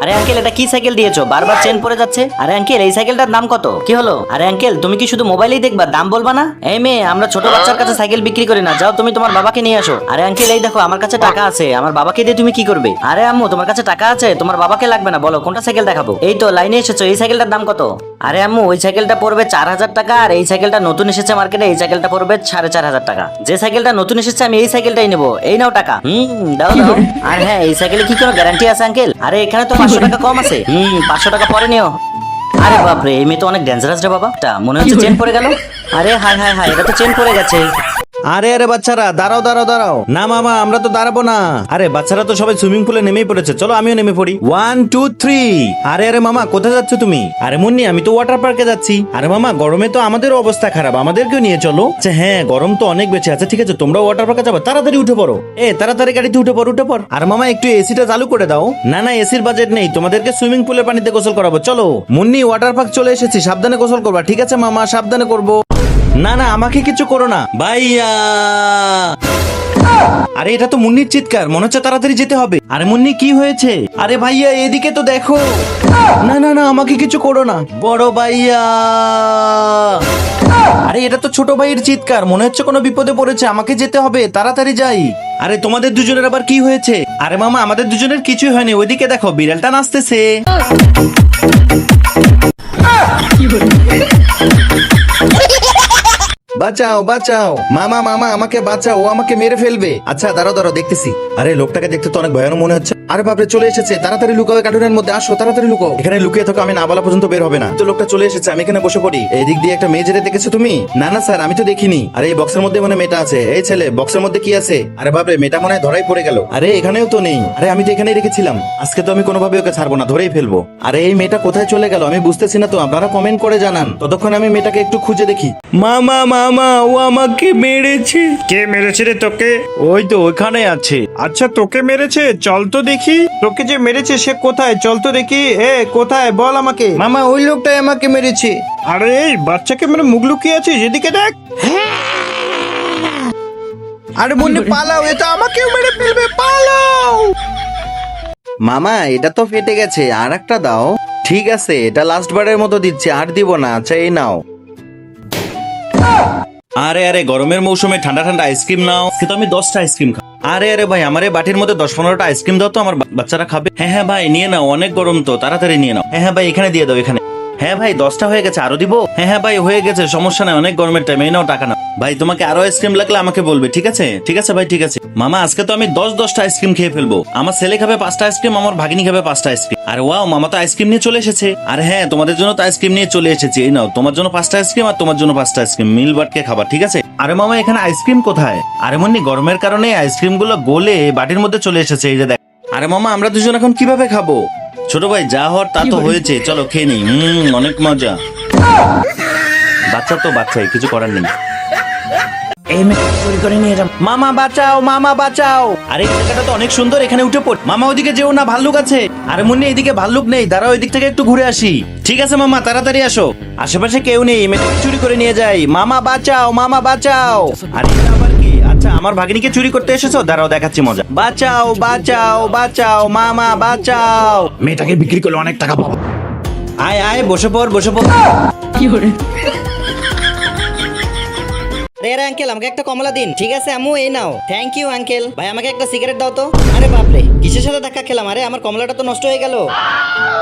আরে আঙ্কেল, এটা কি সাইকেল দিয়েছো? বারবার চেন পড়ে যাচ্ছে। আরে আঙ্কেল, এই সাইকেলটার দাম কত? কি হলো? আরে আঙ্কেল, তুমি কি শুধু মোবাইলেই দেখবা, দাম বলবা না? এই মেয়ে, আমরা ছোট বাচ্চার কাছে সাইকেল বিক্রি করি না। যাও তুমি তোমার বাবাকে নিয়ে আসো। আরে আঙ্কেল, এই দেখো আমার কাছে টাকা আছে, আমার বাবাকে দিয়ে তুমি কি করবে? আরে আম্মু, তোমার কাছে টাকা আছে, তোমার বাবাকে লাগবে না, বলো কোনটা সাইকেল দেখাবো? এই তো লাইনে এসেছো, এই সাইকেলটার দাম কত? আরে আম্মু, ওই সাইকেলটা পড়বে 4,000 টাকা, আর এই সাইকেলটা নতুন এসেছে মার্কেটে, এই সাইকেলটা পড়বে 4,500 টাকা। যে সাইকেলটা নতুন এসেছে আমি এই সাইকেলটাই নেবো। এই নাও টাকা। দাও দাও। আর হ্যাঁ, এই সাইকেলে কি কোনো গ্যারান্টি আছে আঙ্কেল? আরে এখানে তো 500 টাকা কম আছে। 500 টাকা পরে নিও। আরে বাপরে, এই মেয়ে তো অনেক ডেঞ্জারাস রে বাবা। মনে হচ্ছে চেন পড়ে গেল। আরে হাই হাই হাই, এটা তো চেন পড়ে গেছে। আরে আরে বাচ্চারা, দাঁড়াও দাঁড়াও দাঁড়াও। না মামা, আমরা তো দাঁড়াবো না। আরে বাচ্চারা তো সবাই সুইমিং পুলে নেমেই পড়েছে, চলো আমিও নেমে পড়ি। 1 2 3। আরে আরে মামা, কোথায় যাচ্ছ তুমি? আরে মুন্নি, আমি তো ওয়াটার পার্কে যাচ্ছি। আরে মামা, গরমে তো আমাদের অবস্থা খারাপ, আমাদেরকেও নিয়ে চলো। আচ্ছা হ্যাঁ, গরম তো অনেক বেশি। আচ্ছা ঠিক আছে, তোমরা ওয়াটার পার্কে যাবে, তাড়াতাড়ি উঠে পড়ো। তাড়াতাড়ি গাড়িতে উঠে পড়ো, উঠে পড়। আর মামা, একটু এসিটা চালু করে দাও। না না, এসির বাজেট নেই, তোমাদেরকে সুইমিং পুলের পানিতে গোসল করাবো। চলো মুন্নি, ওয়াটার পার্ক চলে এসেছি, সাবধানে গোসল করবা। ঠিক আছে মামা, সাবধানে করবো। না না, আমাকে কিছু করো না ভাইয়া। আরে এটা তো মুন্নির চিৎকার, মনে হচ্ছে তাড়াতাড়ি যেতে হবে। আরে মুন্নি, কি হয়েছে? আরে ভাইয়া, এদিকে তো দেখো। না না না, আমাকে কিছু করো না বড় ভাইয়া। আরে এটা তো ছোট ভাইয়ের চিৎকার, মনে হচ্ছে কোনো বিপদে পড়েছে, আমাকে যেতে হবে, তাড়াতাড়ি যাই। আরে তোমাদের দুজনের আবার কি হয়েছে? আরে মামা, আমাদের দুজনের কিছুই হয়নি, ওইদিকে দেখো বিড়ালটা নাচতেছে। বাঁচাও বাঁচাও, মামা মামা আমাকে বাঁচাও, ও আমাকে মেরে ফেলবে। আচ্ছা দাঁড়াও দাঁড়াও, দেখতেছি। আরে লোকটাকে দেখতে তো অনেক ভয়ানক মনে হচ্ছে। আরে বাপরে, চলে এসেছে, তাড়াতাড়ি লুকাও, কার্টুনের মধ্যে আসো, তাড়াতাড়ি লুকাও। এখানে লুকিয়ে থাকো, আমি না বলা পর্যন্ত বের হবে না। তো লোকটা চলে এসেছে, আমি এখানে বসে পড়ি। এদিক দিয়ে একটা মেয়ে যেতে দেখেছো তুমি? না না স্যার, আমি তো দেখিনি। আরে এই বক্সের মধ্যে মনে মেয়েটা আছে। এই ছেলে, বক্সের মধ্যে কি আছে? আরে বাপরে, মেয়েটা মনে হয় ধরাই পড়ে গেল। আরে এখানেও তো নেই। আরে আমি তো এখানেই রেখেছিলাম, আজকে তো আমি কোনোভাবে ওকে ছাড়বো না, ধরেই ফেলবো। আরে এই মেয়েটা কোথায় চলে গেল আমি বুঝতেছি না তো, আপনারা কমেন্ট করে জানান। ততক্ষণ আমি মেয়েটাকে একটু খুঁজে দেখি। মামা মামা, ও আমাকে মেরেছে। কে মেরেছে রে তোকে? ওই তো ওখানে আছে। আচ্ছা, তোকে মেরেছে, চল তো দেখি। তোকে যে মেরেছে সে কোথায়, চল তো দেখি। কোথায় বল আমাকে। মামা, ওই লোকটাই আমাকে মেরেছে। আরে এই বাচ্চাকে মানে মুখ লুকিয়ে আছে, যেদিকে দেখ। আরে মুন্নি পালাও, এটা আমাকে মেরে ফেলবে, পালাও। মামা, এটা তো ফেটে গেছে, আর একটা দাও। ঠিক আছে, এটা লাস্ট বারের মতো দিচ্ছি, আর দিব না। আচ্ছা এই নাও। আরে আরে, গরমের মৌসুমে ঠান্ডা ঠান্ডা আইসক্রিম নাও। কিন্তু আমি 10টা আইসক্রিম খাবো। আরে আরে ভাই, আমার এই বাটির মধ্যে 10-15টা আইসক্রিম দাও তো, আমার বাচ্চারা খাবে। হ্যাঁ হ্যাঁ ভাই, নিয়ে নাও, অনেক গরম তো, তাড়াতাড়ি নিয়ে নাও। হ্যাঁ হ্যাঁ ভাই, এখানে দিয়ে দাও, এখানে। হ্যাঁ ভাই, 10টা হয়ে গেছে, আরো দিব? হ্যাঁ হ্যাঁ ভাই, হয়ে গেছে, সমস্যা নাই, অনেক গরমের টাইম। এই নাও টাকা নাও। ভাই তোমাকে আরো আইসক্রিম লাগলে আমাকে বলবে, ঠিক আছে? ঠিক আছে ভাই, ঠিক আছে। মামা, আজকে তো আমি 10-10টা আইসক্রিম খেয়ে ফেলবো। আমার ছেলে খাবে 5টা আইসক্রিম, আমার ভাগিনী খাবে 5টা আইসক্রিম। আর ওয়াও, মামা তো আইসক্রিম নিয়ে চলে এসেছে। আর হ্যাঁ, তোমাদের জন্য তো আইসক্রিম নিয়ে চলে এসেছি। এই নাও, তোমার জন্য 5টা আইসক্রিম, আর তোমার জন্য 5টা আইসক্রিম, মিল বাটকে খাবার, ঠিক আছে? আরে মামা, এখানে আইসক্রিম কোথায়? আরে মুন্নি, গরমের কারণে আইসক্রিম গুলো গলে বাটির মধ্যে চলে এসেছে, এই যে দেখ। আরে মামা, আমরা দুজন এখন কিভাবে খাবো? ছোট ভাই, যা হওয়ার তা তো হয়েছে, চলো খেয়ে নিই। অনেক মজা। বাচ্চা তো বাচ্চাই, কিছু করার নেই। এই মেয়ে চুরি করে নিয়ে যাও। মামা বাঁচাও, মামা বাঁচাও। আরে এই জায়গাটা তো অনেক সুন্দর, এখানে উঠে পড়। মামা ওইদিকে যেও না, ভাল্লুক আছে। আরে মুন্নি, এদিকে ভাল্লুক নেই, দাঁড়াও, ওই দিক থেকে একটু ঘুরে আসি। ঠিক আছে মামা, তাড়াতাড়ি আসো। আশেপাশে কেউ নেই, মেয়েটাকে চুরি করে নিয়ে যাই। মামা বাঁচাও, মামা বাঁচাও। আরে এটা আবার কি? আচ্ছা, আমার ভাগিনীকে চুরি করতে এসেছো? দাঁড়াও, দেখাচ্ছি মজা। বাঁচাও বাঁচাও বাঁচাও, মামা বাঁচাও। মেয়েটাকে বিক্রি করলে অনেক টাকা পাবো। আয় আয়, বসে পড়, বসে পড়। আরে আঙ্কেল, আমাকে একটা কমলা দিন। ঠিক আছে আম্মু, এই নাও। Thank you uncle. ভাই আমাকে একটা সিগারেট দাও তো। আরে বাপরে, কিসের সাথে ধাক্কা খেলাম? আরে আমার কমলাটা তো নষ্ট হয়ে গেল।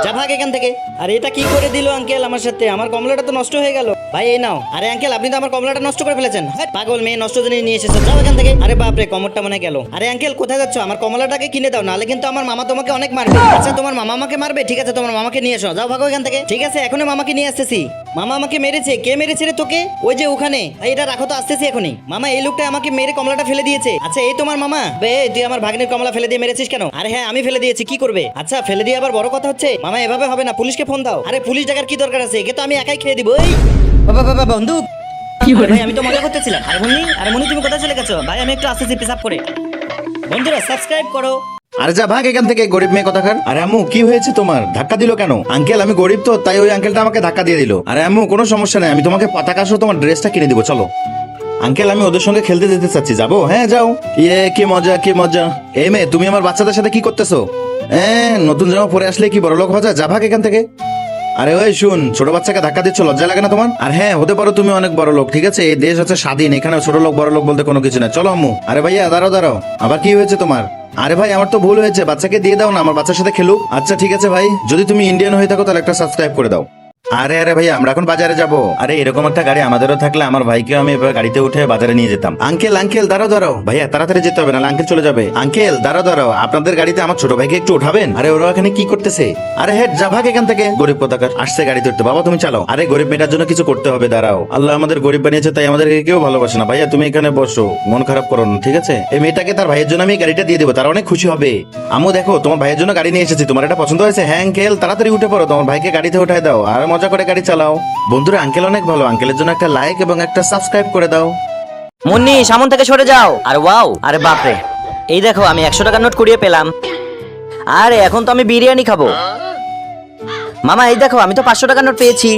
যা ভাগ এখান থেকে। আরে এটা কি করে দিল আঙ্কেল আমার সাথে? আমার কমলাটা তো নষ্ট হয়ে গেল। ভাই এই নাও। আরে আঙ্কেল, আপনি তো আমার কমলাটা নষ্ট করে ফেলেছেন। হ্যাঁ, পাগল মেয়ে, নষ্ট জিনিস নিয়ে এসেছো, যাও এখান থেকে। আরে বাপরে, কমরটা মনে গেল। আরে আঙ্কেল, কোথায় যাচ্ছ? আমার কমলাটাকে কিনে দাও, নাহলে কিন্তু আমার মামা তোমাকে অনেক মারবে। আচ্ছা, তোমার মামা আমাকে মারবে? ঠিক আছে, তোমার মামাকে নিয়ে এসো, যাও ভাগো এখান থেকে। ঠিক আছে, এখনই মামাকে নিয়ে আসতেছি। মামা আমাকে মেরেছে। কে মেরেছে রে তোকে? ওই যে ওখানে। এটা রাখো তো, আসতেছি এখনই। মামা, এই লোকটা আমাকে মেরে কমলাটা ফেলে দিয়েছে। আচ্ছা, এই তোমার মামা? বে, তুই আমার ভাগ্নের কমলা ফেলে দিয়ে মেরেছিস কেন? আরে হ্যাঁ, আমি ফেলে দিয়েছি, কি করবে? আচ্ছা, ফেলে দিয়ে আবার বড় কথা হচ্ছে। মামা, এভাবে হবে না, পুলিশকে ফোন দাও। আরে পুলিশ ডাকার কি দরকার আছে? একে তো আমি একাই খেয়ে দিব। এই বাবা বাবা, বন্দুক। ভাই আমি তো মজা করতেছিলাম। আরে মুন্নি তুমি কোথায় চলে গেছো? ভাই আমি একটু আসতেছি, পেশাব করে। বন্ধুরা সাবস্ক্রাইব করো। আরে যা ভাগ এখান থেকে, গরিব মেয়ে কোথাকার। আরে আম্মু, কি হয়েছে তোমার? ধাক্কা দিল কেন? আঙ্কেল, আমি গরিব তো, তাই ওই আঙ্কেলটা আমাকে ধাক্কা দিয়ে দিল। আরে আম্মু, কোনো সমস্যা নাই, আমি তোমাকে পতাকা সহ তোমার ড্রেসটা কিনে দিব, চলো। আঙ্কেল আমি ওদের সঙ্গে খেলতে যেতে চাচ্ছি, যাবো? হ্যাঁ যাও। ইয়ে কি মজা কি মজা। এই মেয়ে তুমি আমার বাচ্চাদের সাথে কি করতেছো? নতুন জামা পরে আসলে কি বড়লোক হওয়া যায়? যা ভাগ এখান থেকে। আরে ওই শুন, ছোট বাচ্চাকে ধাক্কা দিচ্ছ, লজ্জা লাগে না তোমার? আর হ্যাঁ, হতে পারো তুমি অনেক বড় লোক, ঠিক আছে? এই দেশ হচ্ছে স্বাধীন, এখানে ছোট লোক বড় লোক বলতে কোনো কিছু না। চলো আম্মু। আরে ভাইয়া দাঁড়াও দাঁড়াও, আবার কি হয়েছে তোমার? আরে ভাই আমার তো ভুল হয়েছে, বাচ্চাকে দিয়ে দাও না, আমার বাচ্চার সাথে খেলুক। আচ্ছা ঠিক আছে ভাই, যদি তুমি ইন্ডিয়ান হয়ে থাকো তাহলে একটা সাবস্ক্রাইব করে দাও। আরে ভাই আমরা এখন বাজারে যাব। আরে এরকম একটা গাড়ি আমাদেরও থাকলে আমার ভাইকেও আমি এবার গাড়িতে উঠে বাজারে নিয়ে যেতাম। আঙ্কেল দাঁড়াও দাঁড়াও, ভাইয়া তাড়াতাড়ি যেতে হবে না, আঙ্কেল চলে যাবে। আঙ্কেল দাঁড়াও, আপনাদের গাড়িতে আমার ছোট ভাইকে একটু উঠাবেন। আরে ওরা এখানে কি করতেছে? আরে হেড যা ভাগ এখান থেকে, গরিব পতাকার আসছে গাড়িতে উঠতে। বাবা তুমি চালাও। আরে গরিব মেয়েটার জন্য কিছু করতে হবে, দাঁড়াও। আল্লাহ আমাদের গরিব বানিয়েছে, তাই আমাদেরকে কেউ ভালোবাসে না। ভাইয়া তুমি এখানে বসো, মন খারাপ করো না, ঠিক আছে? এই মেয়েটাকে তার ভাইয়ের জন্য আমি গাড়িটা দিয়ে দেবো, তারা অনেক খুশি হবে। আম্মু দেখো তোমার ভাইয়ের জন্য গাড়ি নিয়ে এসেছি, তোমার এটা পছন্দ হয়েছে? হ্যাঁ আঙ্কেল তাড়াতাড়ি উঠে পড়ো, তোমার ভাইকে গাড়িতে উঠায় দাও আর মজা করে গাড়ি চালাও। বন্ধুরা আঙ্কেল অনেক ভালো, আঙ্কেলের জন্য একটা লাইক এবং একটা সাবস্ক্রাইব করে দাও। মুন্নি সামন থেকে সরে যাও। আর ওয়াও, আরে বাপরে, এই দেখো আমি 100 টাকার নোট কুড়িয়ে পেলাম। আরে এখন তো আমি বিরিয়ানি খাবো। মামা এই দেখো আমি তো 500 টাকার নোট পেয়েছি,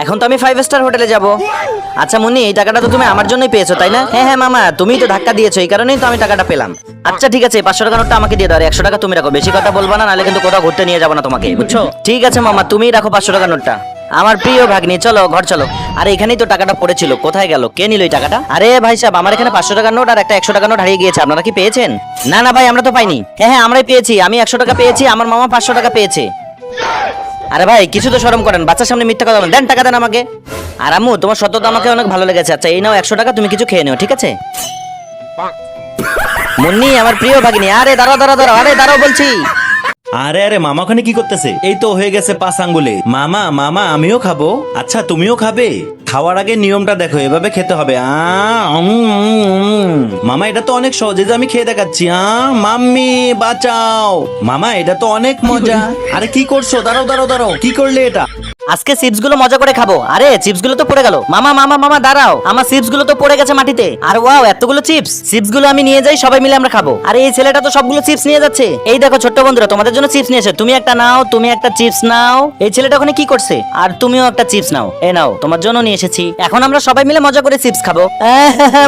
এখন তো আমি 5 স্টার হোটেলে যাব। আচ্ছা মুন্নি এই টাকাটা তো তুমি আমার জন্যই পেয়েছো তাই না? হ্যাঁ মামা, তুমিই তো ধাক্কা দিয়েছো, এই কারণেই তো আমি টাকাটা পেলাম। আচ্ছা ঠিক আছে, 500 টাকার নোটটা আমাকে দিয়ে দাও, আর 100 টাকা তুমি রাখো। বেশি কথা বলবা না, নাহলে কিন্তু কোথাও ঘুরতে নিয়ে যাবো না তোমাকে, বুঝছো? ঠিক আছে মামা, তুমিই রাখো 500 টাকার নোটটা। আমার প্রিয় ভাগ্নি, চলো ঘর চলো। আরে এখানেই তো টাকাটা পড়েছিল, কোথায় গেল? কে নিল এই টাকাটা? আরে ভাই সাহেব, আমার এখানে 500 টাকার নোট আর একটা 100 টাকার নোট হারিয়ে গিয়েছে, আপনারা কি পেয়েছেন? না ভাই আমরা তো পাইনি। হ্যাঁ আমরাই পেয়েছি, আমি 100 টাকা পেয়েছি, আমার মামা 500 টাকা পেয়েছে। আরে ভাই কিছু তো শরম করেন, বাচ্চার সামনে মিথ্যা কথা বলেন। দেন টাকা দেন আমাকে। আর আম্মু তোমার সত্যতা আমাকে অনেক ভালো লেগেছে। আচ্ছা এই নাও 100 টাকা, তুমি কিছু খেয়ে নিও, ঠিক আছে? মুন্নি আমার প্রিয় ভাগ্নি, আরে দাঁড়াও, আরে দাঁড়াও বলছি। আরে মামা ওখানে কি করতেছে? এই তো হয়ে গেছে 5 আঙ্গুলে। মামা আমিও খাবো। আচ্ছা তুমিও খাবে? খাওয়ার আগে নিয়মটা দেখো, এভাবে খেতে হবে। মামা এটা তো অনেক সহজ, এই যে আমি খেয়ে দেখাচ্ছি। মাম্মি বাঁচাও। মামা এটা তো অনেক মজা। আরে কি করছো? দাঁড়াও, কি করলে এটা? আজকে চিপস গুলো মজা করে খাবো। আরে চিপস গুলো তো পড়ে গেল। মামা দাঁড়াও, আমার চিপস গুলো তো পড়ে গেছে মাটিতে। আর ওয়াও এতগুলো চিপস গুলো আমি নিয়ে যাই, সবাই মিলে আমরা খাবো। আরে এই ছেলেটা তো সবগুলো চিপস নিয়ে যাচ্ছে। এই দেখো ছোট্ট বন্ধুরা, তোমাদের জন্য চিপস নিয়েছে, তুমি একটা নাও, তুমি একটা চিপস নাও। এই ছেলেটা ওখানে কি করছে? আর তুমিও একটা চিপস নাও। এই নাও, তোমার জন্য নিয়ে এসেছি। এখন আমরা সবাই মিলে মজা করে চিপস খাবো।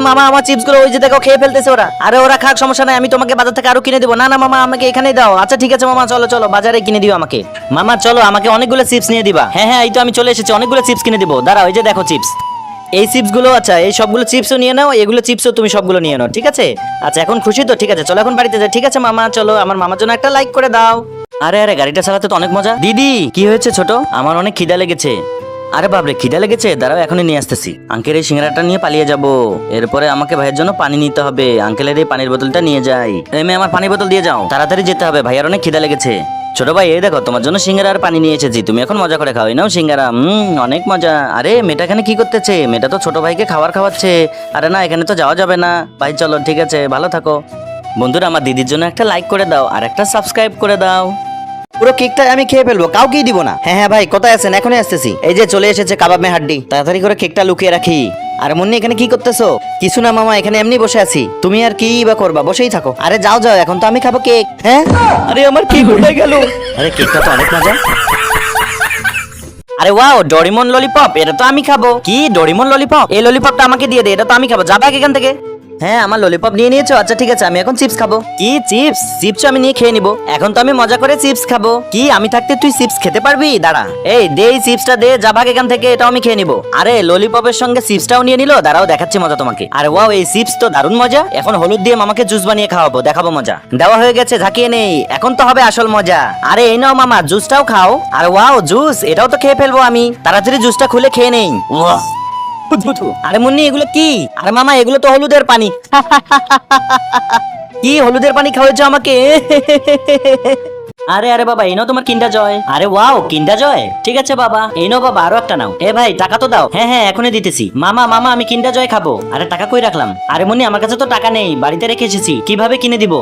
মামা আমার চিপস গুলো ওই যে দেখো খেয়ে ফেলতেছে ওরা। আরে ওরা খাক, সমস্যা নাই, আমি তোমাকে বাজার থেকে আরো কিনে দেবো। না মামা আমাকে এখানেই দাও। আচ্ছা ঠিক আছে মামা, চলো বাজারে কিনে দিও আমাকে। মামা চলো, আমাকে অনেকগুলো চিপস নিয়ে দিবা। হ্যাঁ এই তো আমি চলে এসেছি, অনেকগুলো চিপস কিনে দিব। দাঁড়াও, এই যে দেখো চিপস, এই চিপস গুলো। আচ্ছা এই সবগুলো চিপসও নিয়ে নাও, এগুলো চিপসও তুমি সবগুলো নিয়ে নাও, ঠিক আছে? আচ্ছা এখন খুশি তো? ঠিক আছে চলো এখন বাড়িতে যাই। ঠিক আছে মামা চলো, আমার মামার জন্য একটা লাইক করে দাও। আরে গাড়িটা চালাতে তো অনেক মজা। দিদি কি হয়েছে ছোট? আমার অনেক খিদা লেগেছে। আরে বাবরে খিদা লেগেছে, দাঁড়াও এখনই নিয়ে আসতেছি। আঙ্কেল এই সিঙ্গারাটা নিয়ে পালিয়ে যাব, এরপরে আমাকে ভাইয়ের জন্য পানি নিতে হবে। আঙ্কেলের এই পানির বোতলটা নিয়ে যাই। এই মেয়ে আমার পানির বোতল দিয়ে যাও, তাড়াতাড়ি যেতে হবে, ভাইয়ার অনেক খিদা লেগেছে। ছোট ভাই এই দেখো তোমার জন্য সিঙ্গারা আর পানি নিয়ে এসেছি, তুমি এখন মজা করে খাও। এই নাও সিঙ্গারা, অনেক মজা। আরে মেয়েটা এখানে কি করতেছে? মেয়েটা তো ছোট ভাইকে খাবার খাওয়াচ্ছে। আরে না, এখানে তো যাওয়া যাবে না। ভাই চলো ঠিক আছে, ভালো থাকো। বন্ধুরা আমার দিদির জন্য একটা লাইক করে দাও আর একটা সাবস্ক্রাইব করে দাও। পুরো কেকটা আমি খেয়ে ফেলবো, কাউকেই দিব না। হ্যাঁ ভাই কোথায় আছেন? এখনই আসতেছি। এই যে চলে এসেছে কাবাব মে হাড্ডি, তাড়াতাড়ি করে কেকটা লুকিয়ে রাখি। আর মুন্নি এখানে কি করতেছো? কিছু না মামা, এখানে এমনি বসে আছি। তুমি আর কি বা করবা, বসেই থাকো। আরে যাও এখন তো আমি খাবো কেক। হ্যাঁ আরে আমার কেক কোথায় গেল? আরে কেকটা তো অনেক মজা। আরে ওয়াও ডোরিমন ললিপপ, এটা তো আমি খাবো। কি ডোরিমন ললিপপ? এই ললিপপটা আমাকে দিয়ে দে, এটা তো আমি খাবো। যাবা এখান থেকে। হ্যাঁ আমার ললিপপ নিয়ে নিয়েছো? আচ্ছা ঠিক আছে, আমি এখন চিপস খাবো। কি চিপস আমি নিয়ে খেয়ে নিবো। এখন তো আমি মজা করে চিপস খাবো। কি আমি থাকতে তুই চিপস খেতে পারবি? দাঁড়া, এই দে এই চিপসটা দে, যা ভাগ এখান থেকে, এটাও আমি খেয়ে নিবো। আরে ললিপপের সঙ্গে চিপসটাও নিয়ে নিলো, দাঁড়াও দেখাচ্ছি মজা তোমাকে। আরে ওয়াও এই চিপস তো দারুণ মজা। এখন হলুদ দিয়ে মামাকে জুস বানিয়ে খাওয়াবো, দেখাবো মজা। দেওয়া হয়ে গেছে, ঝাঁকিয়ে নেই, এখন তো হবে আসল মজা। আরে এই নাও মামা জুসটাও খাও। আর ওয়াও জুস, এটাও তো খেয়ে ফেলবো আমি। তাড়াতাড়ি জুসটা খুলে খেয়ে নেই। আরে মুন্নি এগুলো কি? আরে মামা এগুলো তো হলুদের পানি। কি হলুদের পানি খাওয়াচ্ছ আমাকে? আরে বাবা এই নাও তোমার কিন্ডার জয়। আরে ওয়াও কিন্ডার জয়, ঠিক আছে বাবা, এই নাও বাবা আরো একটা নাও। এ ভাই টাকা তো দাও। হ্যাঁ এখনই দিতেছি। মামা আমি কিন্ডার জয় খাবো। আরে টাকা কই রাখলাম? আরে মুন্নি আমার কাছে তো টাকা নেই, বাড়িতে রেখে এসেছি, কিভাবে কিনে দিব?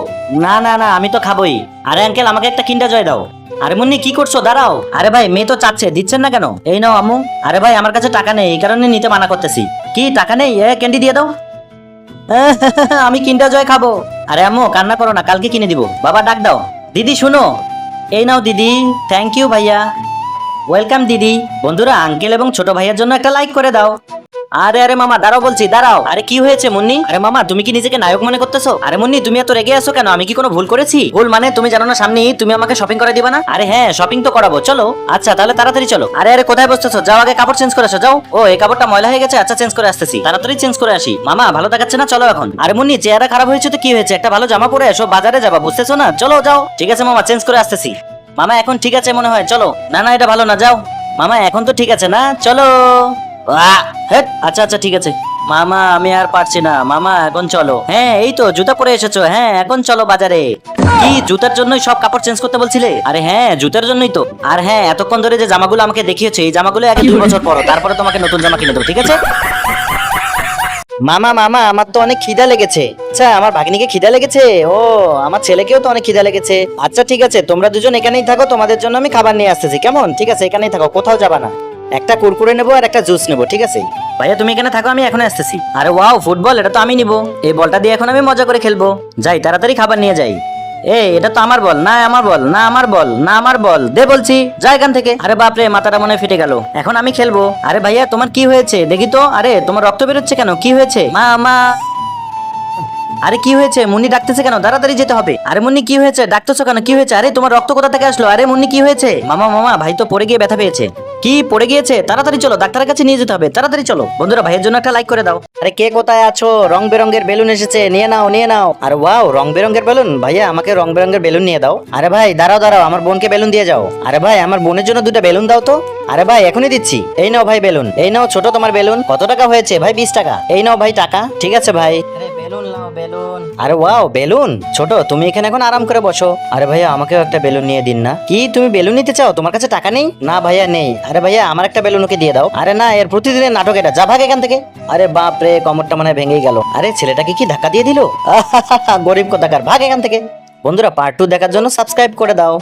না আমি তো খাবোই। আরে আঙ্কেল আমাকে একটা কিন্ডার জয় দাও। আরে মুন্নি কি করছো? দাঁড়াও। আরে ভাই মেয়ে তো চাচ্ছে, দিচ্ছেন না কেন? এই নাও আম্মু। আরে ভাই আমার কাছে টাকা নেই, এই কারণে নিতে মানা করতেছি। কি টাকা নেই? ক্যান্ডি দিয়ে দাও। আমি কিন্ডার জয় খাবো। আরে আম্মু কান্না করো না, কালকে কিনে দিব। বাবা ডাক দাও। দিদি শুনো। এই নাও দিদি। থ্যাংক ইউ ভাইয়া, ওয়েলকাম দিদি। বন্ধুরা আঙ্কেল এবং ছোট ভাইয়ের জন্য একটা লাইক করে দাও। আরে আরে মামা দাঁড়াও বলছি, দাঁড়াও। আরে কি হয়েছে মুন্নি? আরে মামা তুমি কি নিজেকে নায়ক মনে করতেছো? আরে মুন্নি তুমি এত রেগে আছো কেন? আমি কি কোনো ভুল করেছি? ভুল মানে তুমি জানো না সামনে ঈদ, তুমি আমাকে শপিং করে দিবা না? আরে হ্যাঁ শপিং তো করাবো, চলো। আচ্ছা তাহলে তাড়াতাড়ি চলো। আরে আরে কোথায় বসতেছো? যাও আগে কাপড় চেঞ্জ করে আসো, যাও। ও এই কাপড়টা ময়লা হয়ে গেছে, আচ্ছা চেঞ্জ করে আসতেছি, তাড়াতাড়ি চেঞ্জ করে আসি। মামা ভালো দেখাচ্ছে না, চলো এখন। আরে মুন্নি চেহারা খারাপ হয়েছে তো কি হয়েছে? একটা ভালো জামা পরে এসো, বাজারে যাবা, বুঝতেছো না? চলো যাও। ঠিক আছে মামা, চেঞ্জ করে আসতেছি। মামা এখন ঠিক আছে মনে হয়, চলো। না না এটা ভালো না, যাও। মামা এখন তো ঠিক আছে না, চলো। হেট, আচ্ছা আচ্ছা ঠিক আছে। মামা আমি আর পারছি না, মামা এখন চলো। হ্যাঁ এই তো জুতা পরে এসেছো, হ্যাঁ এখন চলো বাজারে। কি জুতার জন্যই সব কাপড় চেঞ্জ করতে বলছিলে? আরে হ্যাঁ জুতার জন্যই তো। আর হ্যাঁ এতক্ষণ ধরে যে জামাগুলো আমাকে দেখিয়েছো, এই জামাগুলো আগে 2 বছর পরো, তারপরে তোমাকে নতুন জামা কিনে দেবো, ঠিক আছে? মামা মামা আমার তো অনেক খিদা লেগেছে। আচ্ছা আমার ভাগ্নিকে খিদা লেগেছে, ও আমার ছেলেকেও তো অনেক খিদা লেগেছে। আচ্ছা ঠিক আছে তোমরা দুজন এখানেই থাকো, তোমাদের জন্য আমি খাবার নিয়ে আসতেছি, কেমন? ঠিক আছে এখানেই থাকো, কোথাও যাবা না। একটা কুরকুরে নেবো আর একটা জুস নেবো, ঠিক আছে? ভাইয়া তুমি এখানে থাকো, আমি এখন আসতেছি। আরে ওয়াও ফুটবল, এটা তো আমি নিব। এই বলটা দিয়ে এখন আমি মজা করে খেলবো। যাই তাড়াতাড়ি খাবার নিয়ে যাই। এটা তো আমার বল না, আমার বল না, আমার বল না, আমার বল দে বলছি, যা এখান থেকে। আরে বাপরে মাথাটা মনে হয় ফেটে গেল, এখন আমি খেলবো। আরে ভাইয়া তোমার কি হয়েছে দেখি তো? আরে তোমার রক্ত বেরোচ্ছে কেন, কি হয়েছে? মা মা আরে কি হয়েছে? মুন্নি ডাকতেছে কেন? তাড়াতাড়ি যেতে হবে। আরে মুন্নি কি হয়েছে? ডাকতেছো কেন? কি হয়েছে? আরে তোমার রক্ত কোথা থেকে আসলো? আরে মুন্নি কি হয়েছে? মামা মামা ভাই তো পড়ে গিয়ে ব্যথা পেয়েছে। কি পড়ে গিয়েছে? তাড়াতাড়ি চলো, ডাক্তারের কাছে নিয়ে যেতে হবে, তাড়াতাড়ি চলো। বন্ধুরা ভাইয়ের জন্য একটা লাইক করে দাও। আরে কে কোথায় আছো? রং বেরঙের বেলুন এসেছে, নিয়ে নাও নিয়ে নাও। আর ওয়াও রং বেরঙের বেলুন, ভাইয়া আমাকে রং বেরঙের বেলুন নিয়ে দাও। আরে ভাই দাঁড়াও দাঁড়াও, আমার বোনকে বেলুন দিয়ে যাও। আরে ভাই আমার বোনের জন্য 2টা বেলুন দাও তো। আরে ভাই এখনই দিচ্ছি, এই নাও ভাই বেলুন, এই নাও ছোট তোমার বেলুন। কত টাকা হয়েছে ভাই? 20 টাকা। এই নাও ভাই টাকা। ঠিক আছে ভাই। আরে বেলুন নাও বেলুন। আরে ওয়াও বেলুন। ছোট তুমি এখানে এখন আরাম করে বসো। আরে ভাইয়া আমাকেও একটা বেলুন নিয়ে দিন না। কি তুমি বেলুন নিতে চাও? তোমার কাছে টাকা নেই? না ভাইয়া নেই। আরে ভাইয়া আমার একটা বেলুন ওকে দিয়ে দাও। আরে না এর প্রতিদিনের নাটক এটা, যা ভাগ এখান থেকে। আরে বাপ রে কমরটা মনে হয় ভেঙেই গেল। আরে ছেলেটাকে কি ধাক্কা দিয়ে দিল? গরিব কোথাকার, ভাগ এখান থেকে। বন্ধুরা পার্ট 2 দেখার জন্য সাবস্ক্রাইব করে দাও।